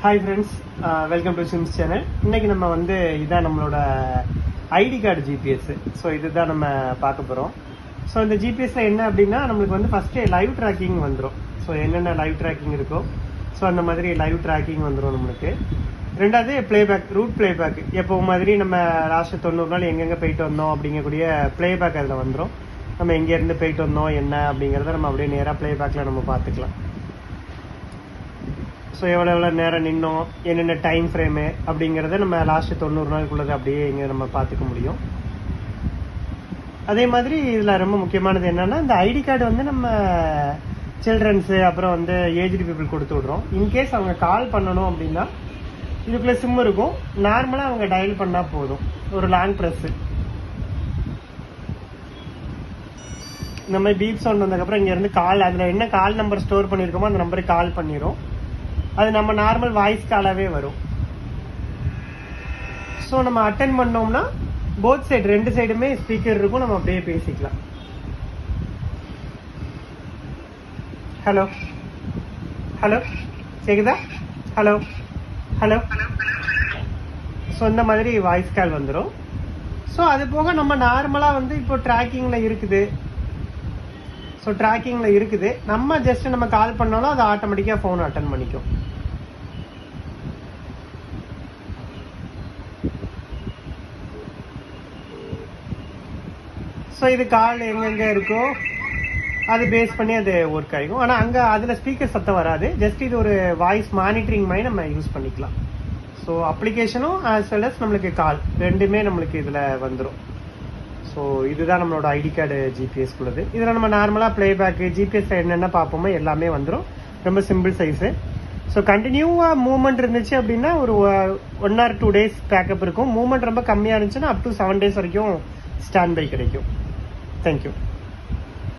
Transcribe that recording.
Hi friends, welcome to Sims channel. இன்னைக்கு நம்ம இதான் நம்மளோட ஐடி கார்டு ஜிபிஎஸ். ஸோ இதுதான் நம்ம பார்க்க போகிறோம். ஸோ இந்த ஜிபிஎஸ்ல என்ன அப்படின்னா நம்மளுக்கு ஃபஸ்ட்டு லைவ் ட்ராக்கிங் வந்துடும். ஸோ என்னென்ன லைவ் ட்ராக்கிங் இருக்கோ ஸோ அந்த மாதிரி லைவ் ட்ராக்கிங் வந்துடும் நம்மளுக்கு. ரெண்டாவது பிளேபேக், ரூட் பிளேபேக். எப்போ மாதிரி நம்ம லாஸ்ட்டு 90 நாள் எங்கெங்கே போயிட்டு வந்தோம் அப்படிங்கக்கூடிய பிளேபேக் அதில் வந்துடும். நம்ம எங்கேருந்து போயிட்டு வந்தோம் என்ன அப்படிங்கிறத நம்ம அப்படியே நேராக பிளேபேக்கில் நம்ம பார்த்துக்கலாம். ஸோ எவ்வளோ நேரம் நின்னோம், என்னென்ன டைம் ஃப்ரேமு அப்படிங்கிறத நம்ம லாஸ்ட்டு 90 நாளுக்குள்ளது அப்படியே இங்கே நம்ம பார்த்துக்க முடியும். அதே மாதிரி இதில் ரொம்ப முக்கியமானது என்னென்னா, இந்த ஐடி கார்டு நம்ம சில்ட்ரன்ஸு அப்புறம் ஏஜ்டு பீப்புள் கொடுத்து விட்றோம். இன்கேஸ் அவங்க கால் பண்ணணும் அப்படின்னா இதுக்குள்ளே சிம் இருக்கும். நார்மலாக அவங்க டயல் பண்ணால் போதும். ஒரு லாங் ப்ரெஸ்ஸு இந்த மாதிரி பீப் சவுண்ட் வந்ததுக்கப்புறம் இங்கேருந்து கால், அதில் என்ன கால் நம்பர் ஸ்டோர் பண்ணியிருக்கோமோ அந்த நம்பருக்கு கால் பண்ணிடும். அது நம்ம நார்மல் வாய்ஸ் காலாகவே வரும். ஸோ நம்ம அட்டென்ட் பண்ணோம்னா போத் சைடு, ரெண்டு சைடுமே ஸ்பீக்கர் இருக்கும். நம்ம அப்படியே பேசிக்கலாம். ஹலோ ஹலோ கேக்குதா? Hello hello. ஸோ இந்த மாதிரி வாய்ஸ் கால் வந்துடும். ஸோ அது போக நம்ம நார்மலாக இப்போ ட்ராக்கிங்கில் இருக்குது. ஸோ ட்ராக்கிங்கில் இருக்குது. நம்ம ஜஸ்ட் நம்ம கால் பண்ணாலும் அது ஆட்டோமேட்டிக்காக ஃபோன் அட்டன் பண்ணிக்கும். ஸோ இது கால் எங்கெங்கே இருக்கோ அது பேஸ் பண்ணி அது ஒர்க் ஆகிக்கும். ஆனால் அங்கே அதில் ஸ்பீக்கர் சத்தம் வராது. ஜஸ்ட் இது ஒரு வாய்ஸ் மானிட்டரிங் மாதிரி நம்ம யூஸ் பண்ணிக்கலாம். ஸோ அப்ளிகேஷனும் ஆஸ் வெல் அஸ் நம்மளுக்கு கால் ரெண்டுமே நம்மளுக்கு இதில் வந்துடும். ஸோ இதுதான் நம்மளோட ஐடி கார்டு ஜிபிஎஸ் உள்ளது. இதில் நம்ம நார்மலாக பிளேபேக்கு ஜிபிஎஸ்ல என்னென்ன பார்ப்போமோ எல்லாமே வந்துடும். ரொம்ப சிம்பிள் சைஸு. ஸோ கண்டினியூவாக மூவ்மெண்ட் இருந்துச்சு அப்படின்னா ஒரு 1 or 2 days பேக்கப் இருக்கும். மூவ்மெண்ட் ரொம்ப கம்மியாக இருந்துச்சுன்னா up to 7 days வரைக்கும் ஸ்டாண்ட் பை கிடைக்கும். தேங்க்யூ.